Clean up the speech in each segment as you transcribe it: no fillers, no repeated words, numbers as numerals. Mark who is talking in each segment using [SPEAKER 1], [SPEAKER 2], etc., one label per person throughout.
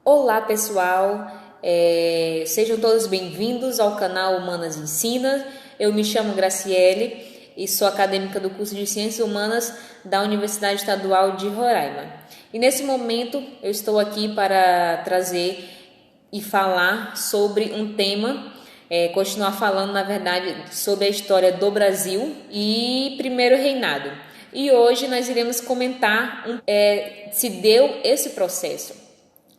[SPEAKER 1] Olá pessoal, sejam todos bem-vindos ao canal Humanas Ensina. Eu me chamo Graciele e sou acadêmica do curso de Ciências Humanas da Universidade Estadual de Roraima. E nesse momento eu estou aqui para trazer e falar sobre um tema, continuar falando na verdade sobre a história do Brasil e primeiro reinado. E hoje nós iremos comentar se deu esse processo.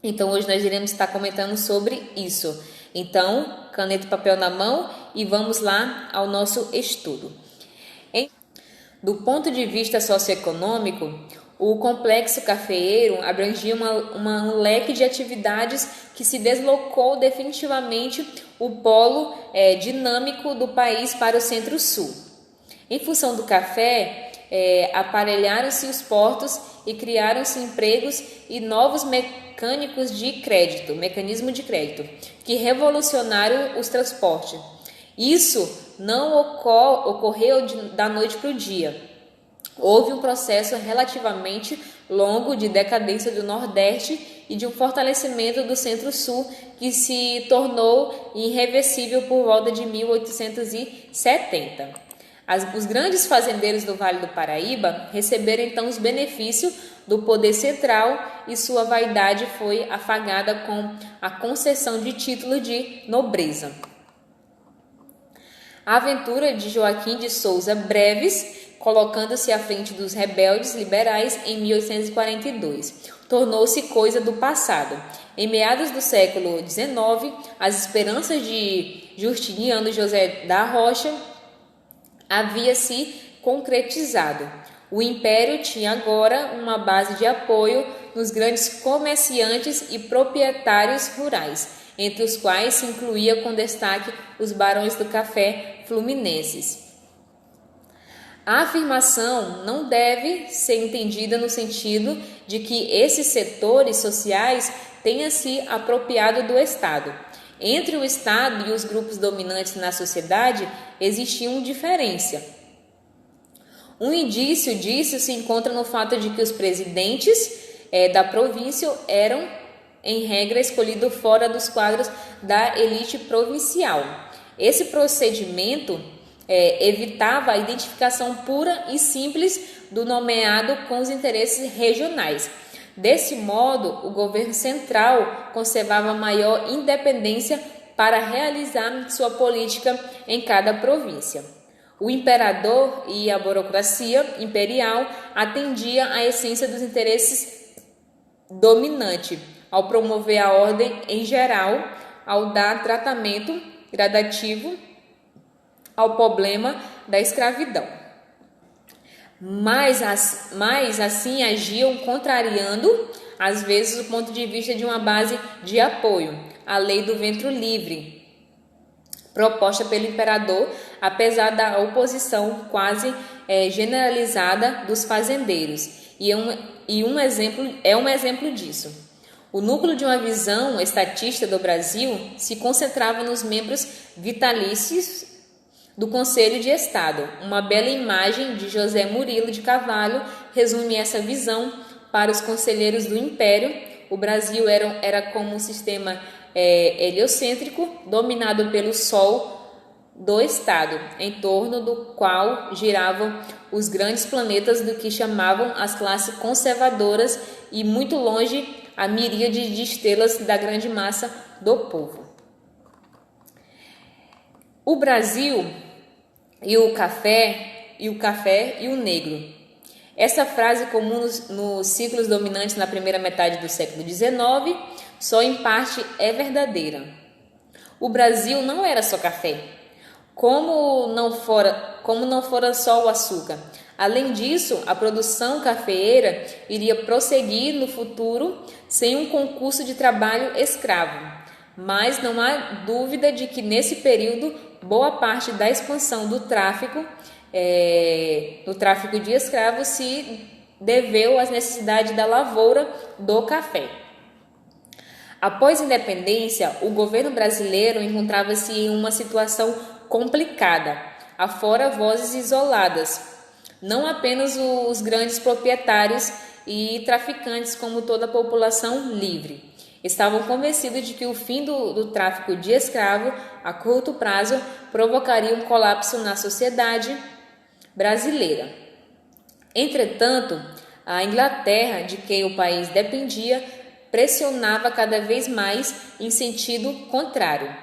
[SPEAKER 1] Então, hoje nós iremos estar comentando sobre isso. Então, caneta e papel na mão e vamos lá ao nosso estudo. Do ponto de vista socioeconômico, o complexo cafeeiro abrangia um leque de atividades que se deslocou definitivamente o polo dinâmico do país para o centro-sul. Em função do café, aparelharam-se os portos e criaram-se empregos e novos mecanismo de crédito, que revolucionaram os transportes. Isso não ocorreu da noite para o dia. Houve um processo relativamente longo de decadência do Nordeste e de um fortalecimento do Centro-Sul que se tornou irreversível por volta de 1870. Os grandes fazendeiros do Vale do Paraíba receberam então os benefícios do poder central e sua vaidade foi afagada com a concessão de título de nobreza. A aventura de Joaquim de Souza Breves, colocando-se à frente dos rebeldes liberais em 1842, tornou-se coisa do passado. Em meados do século XIX, as esperanças de Justiniano José da Rocha havia se concretizado. O império tinha agora uma base de apoio nos grandes comerciantes e proprietários rurais, entre os quais se incluía com destaque os barões do café fluminenses. A afirmação não deve ser entendida no sentido de que esses setores sociais tenham se apropriado do Estado. Entre o Estado e os grupos dominantes na sociedade existia uma diferença. Um indício disso se encontra no fato de que os presidentes da província eram, em regra, escolhidos fora dos quadros da elite provincial. Esse procedimento evitava a identificação pura e simples do nomeado com os interesses regionais. Desse modo, o governo central conservava maior independência para realizar sua política em cada província. O imperador e a burocracia imperial atendiam à essência dos interesses dominantes, ao promover a ordem em geral, ao dar tratamento gradativo ao problema da escravidão. Mas assim agiam contrariando, às vezes, o ponto de vista de uma base de apoio, a lei do ventre livre, proposta pelo imperador, apesar da oposição quase generalizada dos fazendeiros. Um exemplo disso. O núcleo de uma visão estatista do Brasil se concentrava nos membros vitalícios do Conselho de Estado. Uma bela imagem de José Murilo de Carvalho resume essa visão para os conselheiros do Império. O Brasil era como um sistema heliocêntrico dominado pelo Sol do Estado, em torno do qual giravam os grandes planetas do que chamavam as classes conservadoras e muito longe a miríade de estrelas da grande massa do povo. O Brasil e o café e o negro. Essa frase comum nos ciclos dominantes na primeira metade do século XIX, só em parte é verdadeira. O Brasil não era só café, como não fora só o açúcar. Além disso, a produção cafeeira iria prosseguir no futuro sem um concurso de trabalho escravo. Mas não há dúvida de que nesse período boa parte da expansão do tráfico de escravos se deveu às necessidades da lavoura do café. Após a independência, o governo brasileiro encontrava-se em uma situação complicada, afora vozes isoladas, não apenas os grandes proprietários e traficantes, como toda a população livre. Estavam convencidos de que o fim do tráfico de escravo a curto prazo provocaria um colapso na sociedade brasileira. Entretanto, a Inglaterra, de quem o país dependia, pressionava cada vez mais em sentido contrário.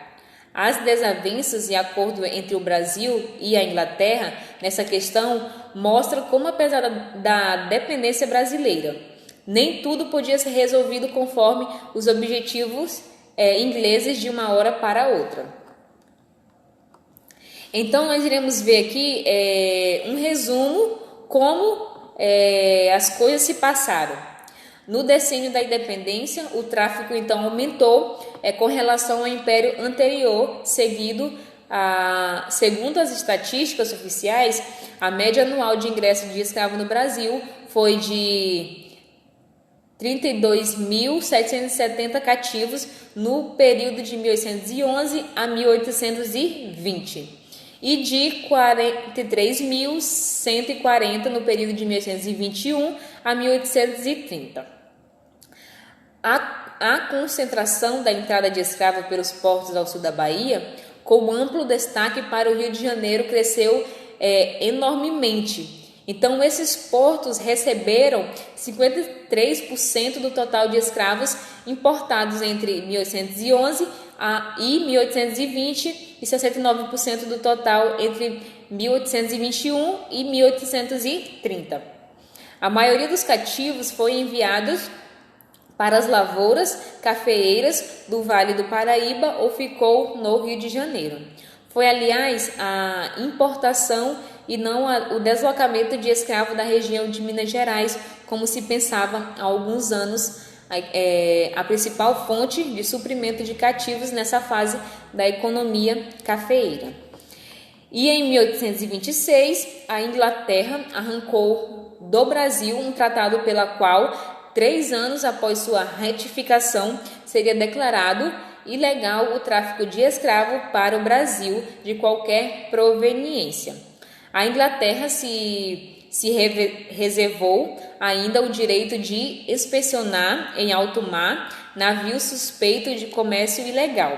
[SPEAKER 1] As desavenças e acordo entre o Brasil e a Inglaterra nessa questão mostram como, apesar da dependência brasileira, nem tudo podia ser resolvido conforme os objetivos ingleses de uma hora para outra. Então, nós iremos ver aqui um resumo como as coisas se passaram. No decênio da independência, o tráfico então aumentou com relação ao império anterior, segundo as estatísticas oficiais, a média anual de ingresso de escravo no Brasil foi de 32.770 cativos no período de 1811 a 1820 e de 43.140 no período de 1821 a 1830. A concentração da entrada de escravos pelos portos ao sul da Bahia, com amplo destaque para o Rio de Janeiro, cresceu enormemente. Então, esses portos receberam 53% do total de escravos importados entre 1811 e 1820 e 69% do total entre 1821 e 1830. A maioria dos cativos foi enviados para as lavouras cafeeiras do Vale do Paraíba ou ficou no Rio de Janeiro. Foi, aliás, a importação e não o deslocamento de escravos da região de Minas Gerais, como se pensava há alguns anos, a principal fonte de suprimento de cativos nessa fase da economia cafeeira. E em 1826, a Inglaterra arrancou do Brasil um tratado pela qual 3 anos após sua retificação, seria declarado ilegal o tráfico de escravo para o Brasil de qualquer proveniência. A Inglaterra se reservou ainda o direito de inspecionar em alto mar navios suspeitos de comércio ilegal.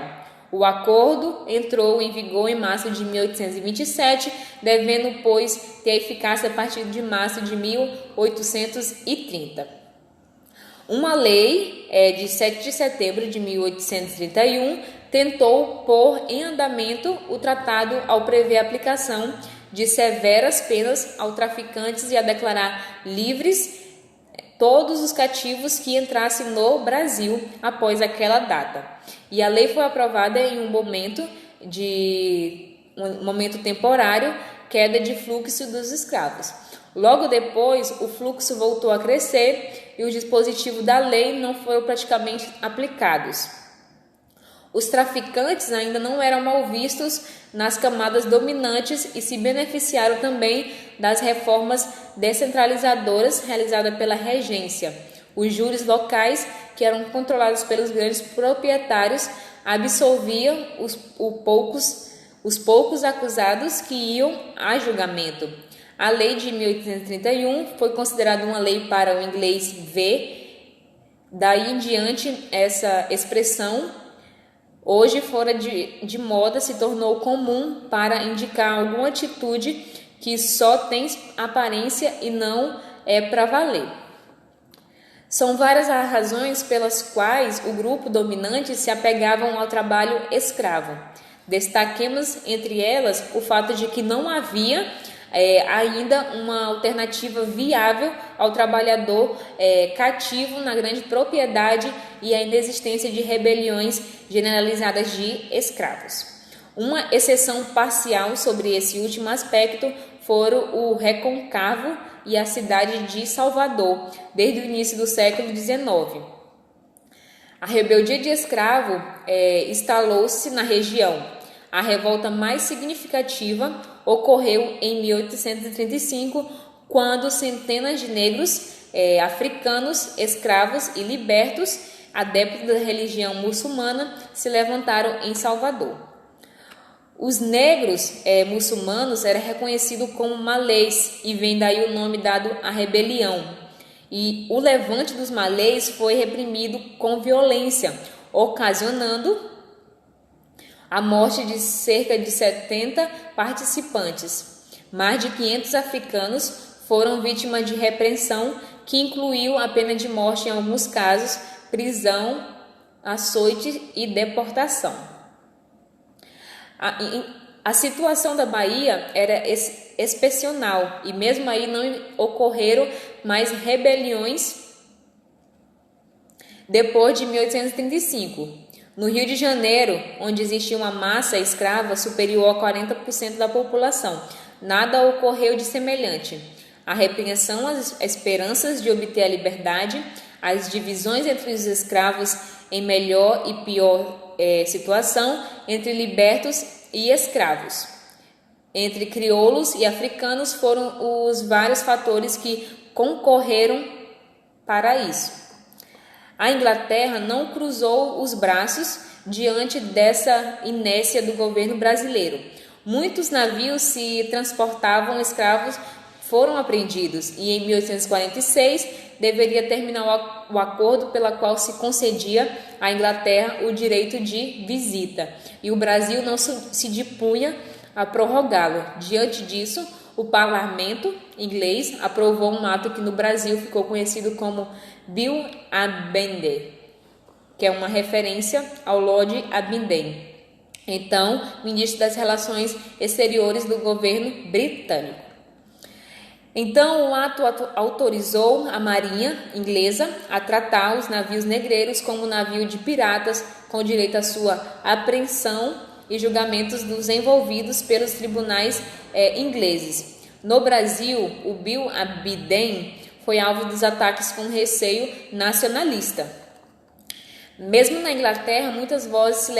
[SPEAKER 1] O acordo entrou em vigor em março de 1827, devendo, pois, ter eficácia a partir de março de 1830. Uma lei de 7 de setembro de 1831 tentou pôr em andamento o tratado ao prever a aplicação de severas penas aos traficantes e a declarar livres todos os cativos que entrassem no Brasil após aquela data. E a lei foi aprovada em um momento temporário, queda de fluxo dos escravos. Logo depois, o fluxo voltou a crescer e os dispositivos da lei não foram praticamente aplicados. Os traficantes ainda não eram mal vistos nas camadas dominantes e se beneficiaram também das reformas descentralizadoras realizadas pela regência. Os júris locais, que eram controlados pelos grandes proprietários, absolviam os poucos acusados que iam a julgamento. A lei de 1831 foi considerada uma lei para o inglês ver. Daí em diante, essa expressão, hoje fora de moda, se tornou comum para indicar alguma atitude que só tem aparência e não é para valer. São várias as razões pelas quais o grupo dominante se apegavam ao trabalho escravo. Destaquemos entre elas o fato de que não havia ainda uma alternativa viável ao trabalhador cativo na grande propriedade e a inexistência de rebeliões generalizadas de escravos. Uma exceção parcial sobre esse último aspecto foram o Recôncavo e a cidade de Salvador, desde o início do século XIX. A rebeldia de escravo instalou-se na região. A revolta mais significativa ocorreu em 1835, quando centenas de negros africanos, escravos e libertos, adeptos da religião muçulmana, se levantaram em Salvador. Os negros muçulmanos eram reconhecidos como malês e vem daí o nome dado à rebelião. e o levante dos malês foi reprimido com violência, ocasionando a morte de cerca de 70 participantes. Mais de 500 africanos foram vítimas de repressão, que incluiu a pena de morte em alguns casos, prisão, açoite e deportação. A situação da Bahia era excepcional e mesmo aí não ocorreram mais rebeliões depois de 1835. No Rio de Janeiro, onde existia uma massa escrava superior a 40% da população, nada ocorreu de semelhante. A repreensão às esperanças de obter a liberdade, as divisões entre os escravos em melhor e pior situação, entre libertos e escravos, entre crioulos e africanos foram os vários fatores que concorreram para isso. A Inglaterra não cruzou os braços diante dessa inércia do governo brasileiro. Muitos navios que transportavam escravos foram apreendidos e em 1846 deveria terminar o acordo pela qual se concedia à Inglaterra o direito de visita e o Brasil não se dispunha a prorrogá-lo. Diante disso, o parlamento inglês aprovou um ato que no Brasil ficou conhecido como Bill Aberdeen, que é uma referência ao Lord Aberdeen, então ministro das Relações Exteriores do governo britânico. Então, o ato autorizou a marinha inglesa a tratar os navios negreiros como navio de piratas, com direito à sua apreensão e julgamentos dos envolvidos pelos tribunais ingleses. No Brasil, o Bill Aberdeen foi alvo dos ataques com receio nacionalista. Mesmo na Inglaterra, muitas vozes se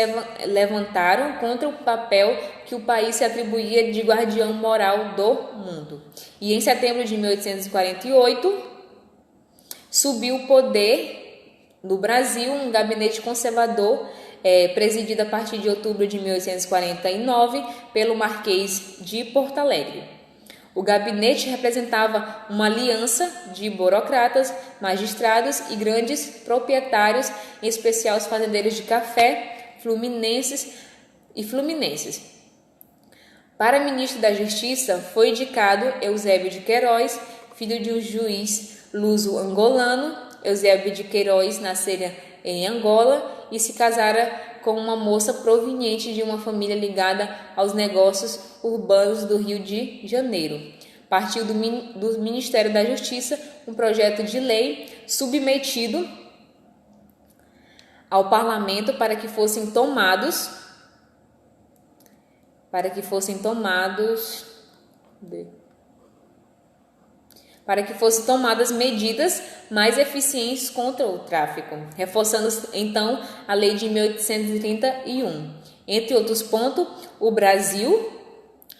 [SPEAKER 1] levantaram contra o papel que o país se atribuía de guardião moral do mundo. E em setembro de 1848, subiu o poder no Brasil um gabinete conservador, presidido a partir de outubro de 1849 pelo Marquês de Porto Alegre. O gabinete representava uma aliança de burocratas, magistrados e grandes proprietários, em especial os fazendeiros de café, fluminenses. Para ministro da Justiça foi indicado Eusébio de Queiroz, filho de um juiz luso-angolano. Eusébio de Queiroz nascera em Angola e se casara com uma moça proveniente de uma família ligada aos negócios urbanos do Rio de Janeiro. Partiu do Ministério da Justiça um projeto de lei submetido ao parlamento para que fossem tomadas medidas mais eficientes contra o tráfico, reforçando então a lei de 1831. Entre outros pontos, o Brasil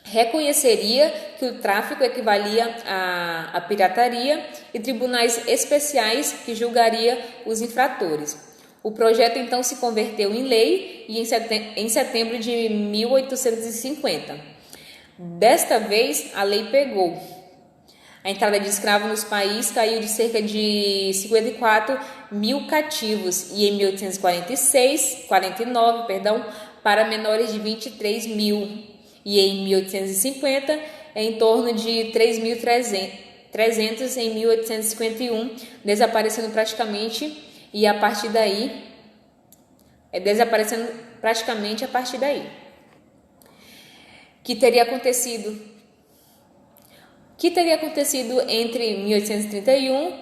[SPEAKER 1] reconheceria que o tráfico equivalia à pirataria e tribunais especiais que julgaria os infratores. O projeto então se converteu em lei e em setembro de 1850. Desta vez, a lei pegou. A entrada de escravos nos países caiu de cerca de 54 mil cativos e em 1849, para menores de 23 mil e em 1850 em torno de 3.300 em 1851, desaparecendo praticamente a partir daí. Que teria acontecido entre 1831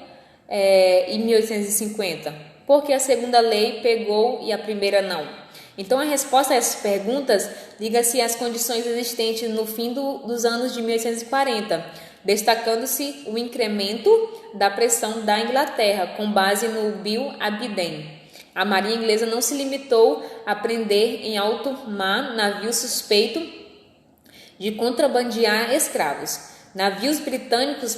[SPEAKER 1] e 1850? Porque a segunda lei pegou e a primeira não? Então, a resposta a essas perguntas liga-se às condições existentes no fim dos anos de 1840, destacando-se o incremento da pressão da Inglaterra, com base no Bill Aberdeen. A marinha inglesa não se limitou a prender em alto mar navios suspeitos de contrabandear escravos. Navios britânicos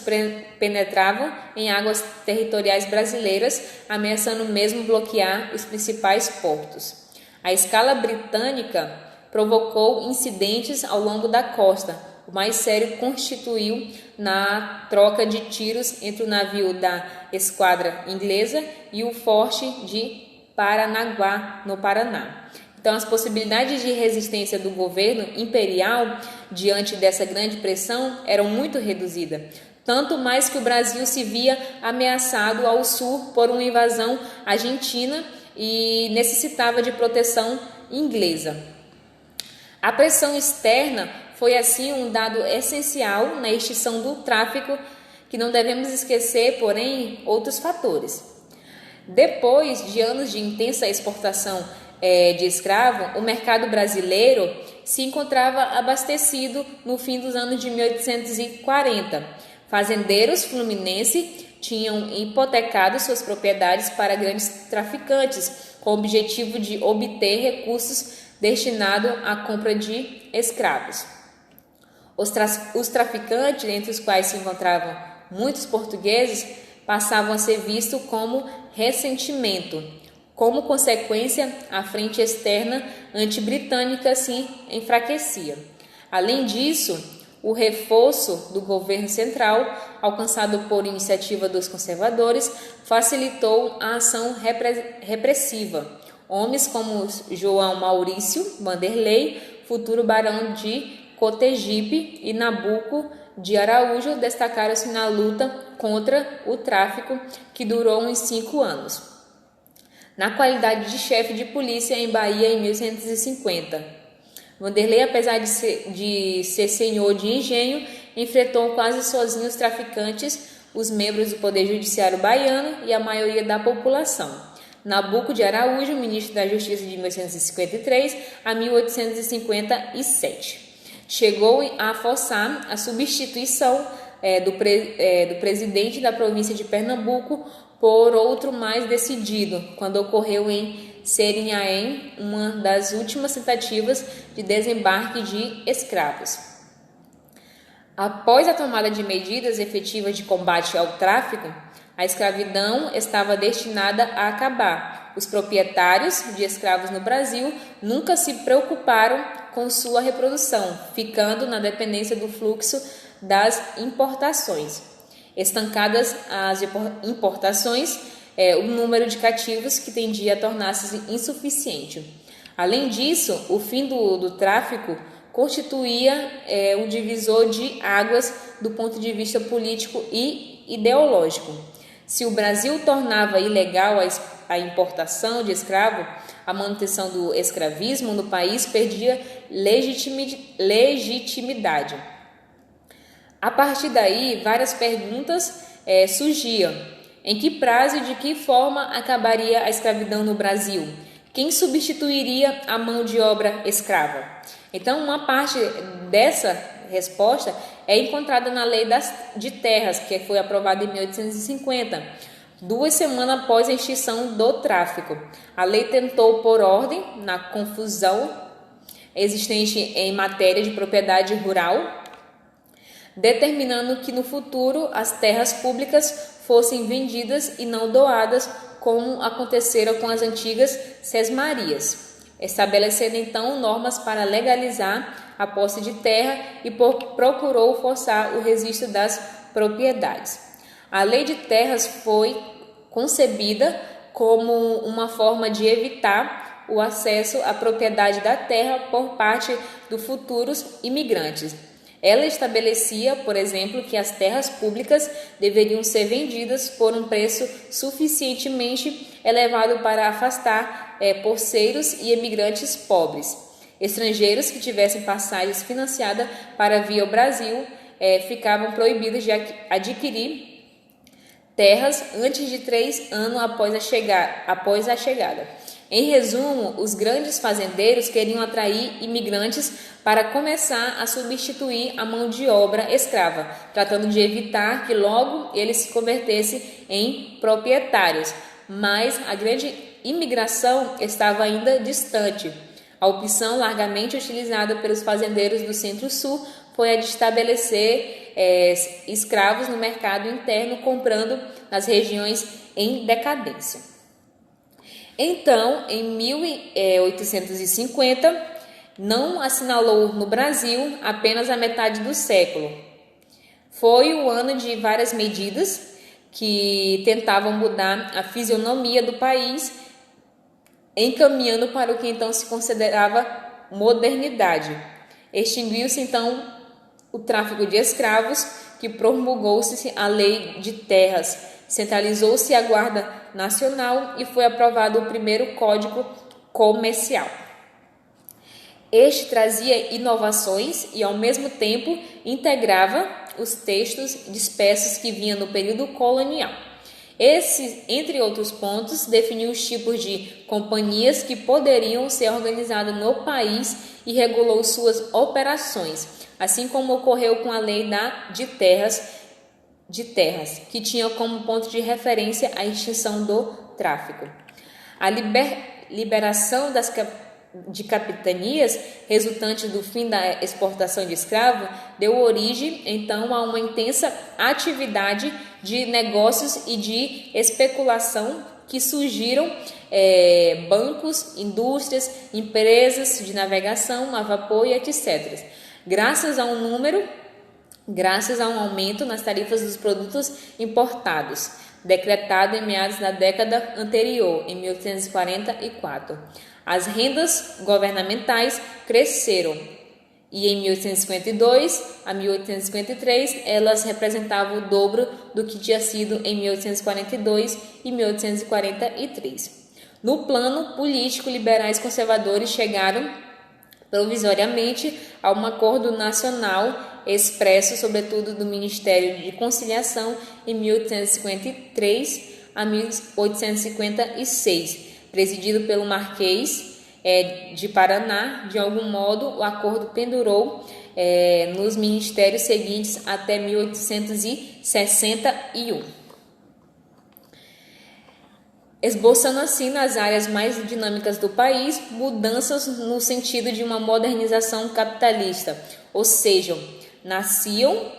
[SPEAKER 1] penetravam em águas territoriais brasileiras, ameaçando mesmo bloquear os principais portos. A escala britânica provocou incidentes ao longo da costa. O O mais sério constituiu na troca de tiros entre o navio da esquadra inglesa e o forte de Paranaguá, no Paraná. Então, as possibilidades de resistência do governo imperial diante dessa grande pressão eram muito reduzidas, tanto mais que o Brasil se via ameaçado ao sul por uma invasão argentina e necessitava de proteção inglesa. A pressão externa foi, assim, um dado essencial na extinção do tráfico, que não devemos esquecer, porém, outros fatores. Depois de anos de intensa exportação de escravo, o mercado brasileiro se encontrava abastecido no fim dos anos de 1840. Fazendeiros fluminenses tinham hipotecado suas propriedades para grandes traficantes, com o objetivo de obter recursos destinados à compra de escravos. Os traficantes, entre os quais se encontravam muitos portugueses, passavam a ser vistos como ressentimento. Como consequência, a frente externa anti-britânica se enfraquecia. Além disso, o reforço do governo central, alcançado por iniciativa dos conservadores, facilitou a ação repressiva. Homens como João Maurício Vanderlei, futuro barão de Cotegipe, e Nabuco de Araújo destacaram-se na luta contra o tráfico, que durou uns 5 anos. Na qualidade de chefe de polícia em Bahia em 1850, Vanderlei, apesar de ser senhor de engenho, enfrentou quase sozinho os traficantes, os membros do Poder Judiciário baiano e a maioria da população. Nabuco de Araújo, ministro da Justiça de 1853 a 1857. Chegou a forçar a substituição do presidente da província de Pernambuco por outro mais decidido, quando ocorreu em Serinhaém uma das últimas tentativas de desembarque de escravos. Após a tomada de medidas efetivas de combate ao tráfico, a escravidão estava destinada a acabar. Os proprietários de escravos no Brasil nunca se preocuparam com sua reprodução, ficando na dependência do fluxo das importações. Estancadas as importações, o número de cativos que tendia a tornar-se insuficiente. Além disso, o fim do tráfico constituía um divisor de águas do ponto de vista político e ideológico. Se o Brasil tornava ilegal a importação de escravo, a manutenção do escravismo no país perdia legitimidade. A partir daí, várias perguntas surgiam. Em que prazo e de que forma acabaria a escravidão no Brasil? Quem substituiria a mão de obra escrava? Então, uma parte dessa resposta é encontrada na Lei de Terras, que foi aprovada em 1850, 2 semanas após a extinção do tráfico. A lei tentou pôr ordem na confusão existente em matéria de propriedade rural, determinando que no futuro as terras públicas fossem vendidas e não doadas, como acontecera com as antigas sesmarias, estabelecendo então normas para legalizar a posse de terra e procurou forçar o registro das propriedades. A Lei de Terras foi concebida como uma forma de evitar o acesso à propriedade da terra por parte dos futuros imigrantes. Ela estabelecia, por exemplo, que as terras públicas deveriam ser vendidas por um preço suficientemente elevado para afastar poceiros e imigrantes pobres. Estrangeiros que tivessem passagens financiadas para vir ao Brasil ficavam proibidos de adquirir terras antes de 3 anos após a chegada. Em resumo, os grandes fazendeiros queriam atrair imigrantes para começar a substituir a mão de obra escrava, tratando de evitar que logo eles se convertessem em proprietários. Mas a grande imigração estava ainda distante. A opção largamente utilizada pelos fazendeiros do Centro-Sul foi a de estabelecer escravos no mercado interno, comprando nas regiões em decadência. Então, em 1850, não assinalou no Brasil apenas a metade do século. Foi o ano de várias medidas que tentavam mudar a fisionomia do país, encaminhando para o que então se considerava modernidade. Extinguiu-se então o tráfico de escravos, que promulgou-se a Lei de Terras, centralizou-se a Guarda Nacional e foi aprovado o primeiro Código Comercial. Este trazia inovações e, ao mesmo tempo, integrava os textos dispersos que vinham no período colonial. Esse, entre outros pontos, definiu os tipos de companhias que poderiam ser organizadas no país e regulou suas operações, assim como ocorreu com a Lei de Terras, que tinha como ponto de referência a extinção do tráfico. A liberação de capitanias, resultante do fim da exportação de escravos, deu origem, então, a uma intensa atividade de negócios e de especulação que surgiram bancos, indústrias, empresas de navegação a vapor e etc. Graças a um aumento nas tarifas dos produtos importados, decretado em meados da década anterior, em 1844. As rendas governamentais cresceram e em 1852 a 1853 elas representavam o dobro do que tinha sido em 1842 e 1843. No plano político, liberais conservadores chegaram provisoriamente a um acordo nacional expresso, sobretudo, do Ministério de Conciliação em 1853 a 1856, presidido pelo Marquês de Paraná. De algum modo, o acordo pendurou nos ministérios seguintes até 1861. Esboçando assim, nas áreas mais dinâmicas do país, mudanças no sentido de uma modernização capitalista, ou seja, nasciam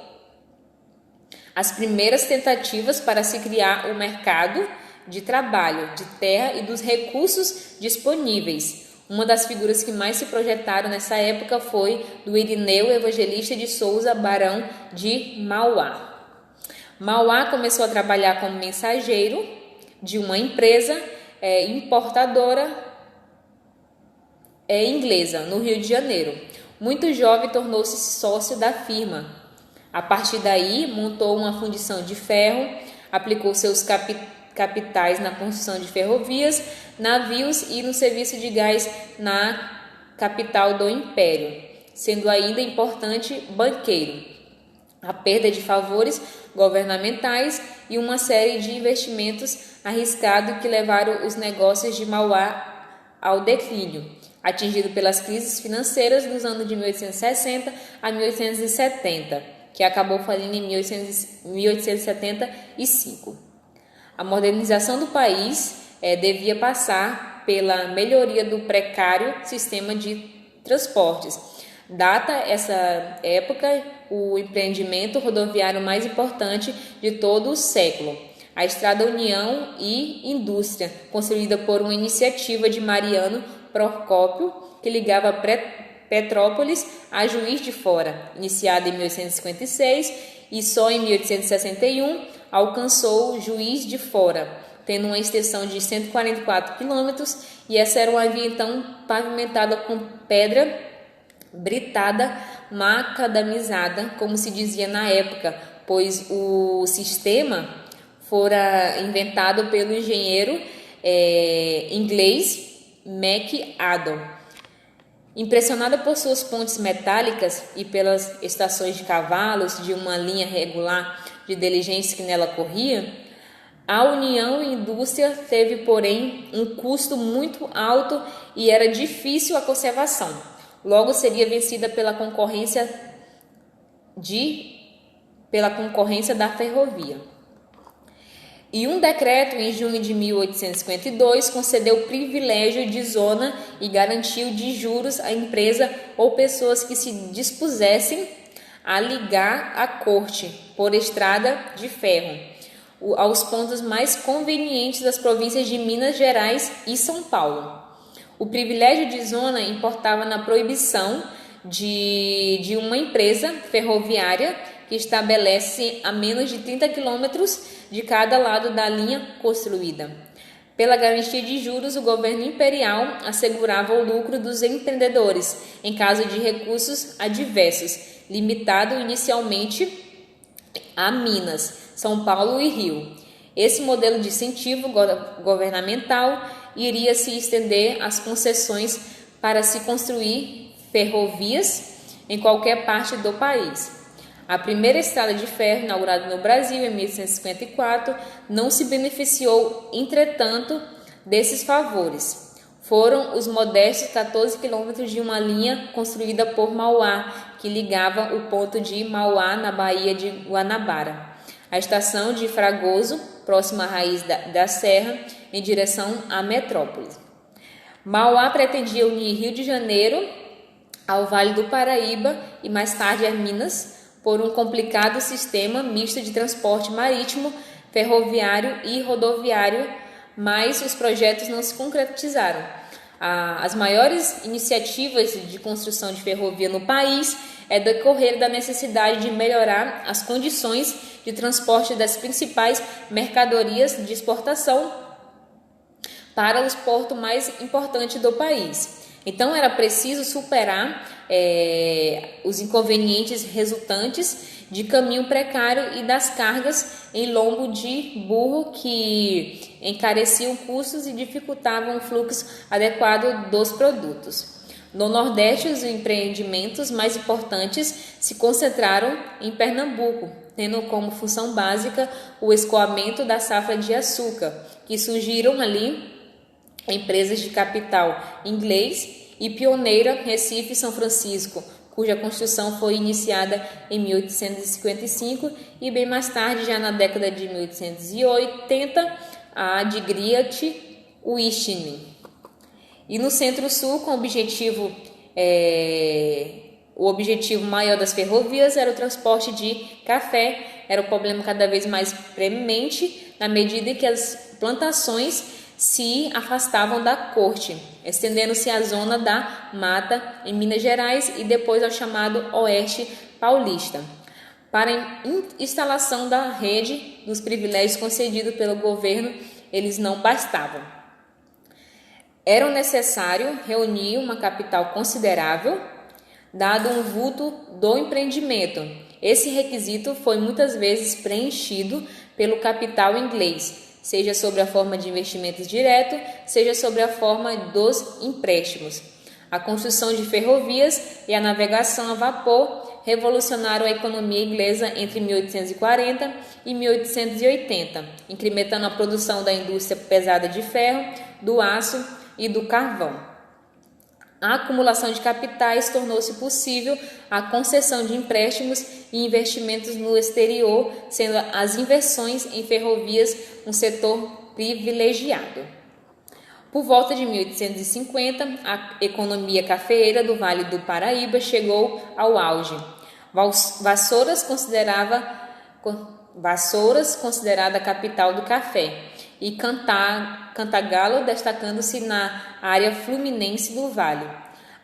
[SPEAKER 1] as primeiras tentativas para se criar o mercado de trabalho, de terra e dos recursos disponíveis. Uma das figuras que mais se projetaram nessa época foi do Irineu Evangelista de Souza, barão de Mauá. Mauá começou a trabalhar como mensageiro de uma empresa importadora inglesa, no Rio de Janeiro. Muito jovem, tornou-se sócio da firma. A partir daí, montou uma fundição de ferro, aplicou seus capitais na construção de ferrovias, navios e no serviço de gás na capital do Império, sendo ainda importante banqueiro. A perda de favores governamentais e uma série de investimentos arriscados que levaram os negócios de Mauá ao declínio, atingido pelas crises financeiras dos anos de 1860 a 1870, que acabou falindo em 1875. A modernização do país devia passar pela melhoria do precário sistema de transportes. Data essa época o empreendimento rodoviário mais importante de todo o século, a Estrada União e Indústria, construída por uma iniciativa de Mariano Procópio, que ligava Petrópolis a Juiz de Fora, iniciada em 1856 e só em 1861 alcançou Juiz de Fora, tendo uma extensão de 144 quilômetros, e essa era uma via então pavimentada com pedra britada, macadamizada, como se dizia na época, pois o sistema fora inventado pelo engenheiro inglês McAdam. Impressionada por suas pontes metálicas e pelas estações de cavalos de uma linha regular de diligência que nela corria, a União e Indústria teve, porém, um custo muito alto e era difícil a conservação. Logo seria vencida pela concorrência da ferrovia. E um decreto, em junho de 1852, concedeu privilégio de zona e garantiu de juros à empresa ou pessoas que se dispusessem a ligar a corte por estrada de ferro aos pontos mais convenientes das províncias de Minas Gerais e São Paulo. O privilégio de zona importava na proibição de uma empresa ferroviária que estabelece a menos de 30 quilômetros de cada lado da linha construída. Pela garantia de juros, o governo imperial assegurava o lucro dos empreendedores em caso de recursos adversos, limitado inicialmente a Minas, São Paulo e Rio. Esse modelo de incentivo governamental iria se estender às concessões para se construir ferrovias em qualquer parte do país. A primeira estrada de ferro, inaugurada no Brasil em 1854, não se beneficiou, entretanto, desses favores. Foram os modestos 14 quilômetros de uma linha construída por Mauá, que ligava o ponto de Mauá, na Baía de Guanabara, a estação de Fragoso, próxima à raiz da serra, em direção à metrópole. Mauá pretendia unir Rio de Janeiro ao Vale do Paraíba e mais tarde a Minas, por um complicado sistema misto de transporte marítimo, ferroviário e rodoviário, mas os projetos não se concretizaram. As maiores iniciativas de construção de ferrovia no país decorrer da necessidade de melhorar as condições de transporte das principais mercadorias de exportação para os portos mais importantes do país. Então era preciso superar os inconvenientes resultantes de caminho precário e das cargas em lombo de burro que encareciam custos e dificultavam o fluxo adequado dos produtos. No Nordeste, os empreendimentos mais importantes se concentraram em Pernambuco, tendo como função básica o escoamento da safra de açúcar, que surgiram ali empresas de capital inglês e pioneira Recife e São Francisco, cuja construção foi iniciada em 1855 e bem mais tarde, já na década de 1880, a de Great Western. E no Centro-Sul, com o objetivo maior das ferrovias era o transporte de café. Era um problema cada vez mais premente na medida em que as plantações se afastavam da corte, estendendo-se à zona da mata em Minas Gerais e depois ao chamado Oeste Paulista. Para a instalação da rede dos privilégios concedidos pelo governo, eles não bastavam. Era necessário reunir uma capital considerável, dado um vulto do empreendimento. Esse requisito foi muitas vezes preenchido pelo capital inglês, seja sob a forma de investimentos diretos, seja sob a forma dos empréstimos. A construção de ferrovias e a navegação a vapor revolucionaram a economia inglesa entre 1840 e 1880, incrementando a produção da indústria pesada de ferro, do aço e do carvão. A acumulação de capitais tornou-se possível a concessão de empréstimos e investimentos no exterior, sendo as inversões em ferrovias um setor privilegiado. Por volta de 1850, a economia cafeeira do Vale do Paraíba chegou ao auge. Vassouras, considerada a capital do café, e Cantagalo, destacando-se na área fluminense do vale.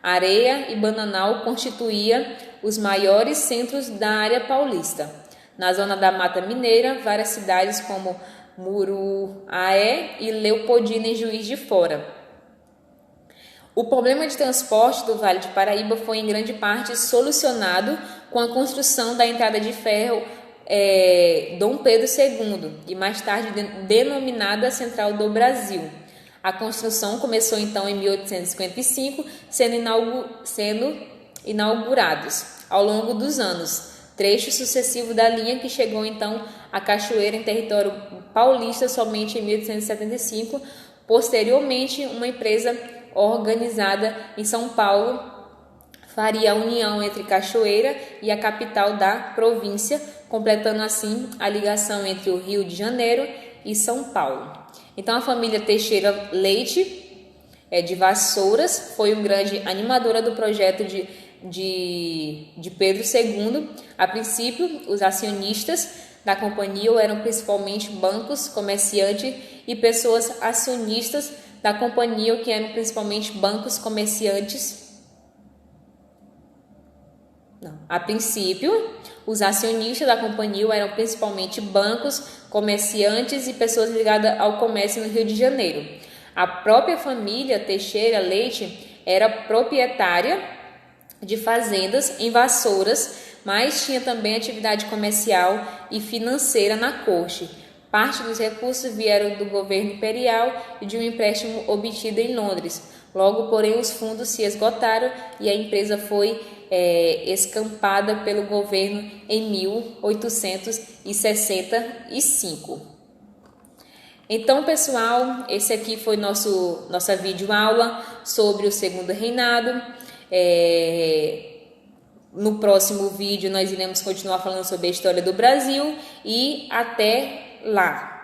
[SPEAKER 1] Areia e Bananal constituía os maiores centros da área paulista. Na zona da Mata Mineira, várias cidades como Muruaé e Leopoldina em Juiz de Fora. O problema de transporte do Vale de Paraíba foi em grande parte solucionado com a construção da entrada de ferro Dom Pedro II, e mais tarde denominada Central do Brasil. A construção começou então em 1855, sendo inaugurados ao longo dos anos trechos sucessivos da linha, que chegou então a Cachoeira, em território paulista, somente em 1875. Posteriormente, uma empresa organizada em São Paulo faria a união entre Cachoeira e a capital da província, completando assim a ligação entre o Rio de Janeiro e São Paulo. Então a família Teixeira Leite, de Vassouras, foi uma grande animadora do projeto de Pedro II. A princípio, os acionistas da companhia eram principalmente bancos, comerciantes e pessoas acionistas da companhia, que eram principalmente bancos comerciantes. Não. A princípio, os acionistas da companhia eram principalmente bancos, comerciantes e pessoas ligadas ao comércio no Rio de Janeiro. A própria família Teixeira Leite era proprietária de fazendas em Vassouras, mas tinha também atividade comercial e financeira na corte. Parte dos recursos vieram do governo imperial e de um empréstimo obtido em Londres. Logo, porém, os fundos se esgotaram e a empresa foi escampada pelo governo em 1865. Então, pessoal, esse aqui foi nossa videoaula sobre o Segundo Reinado. No próximo vídeo nós iremos continuar falando sobre a história do Brasil e até lá!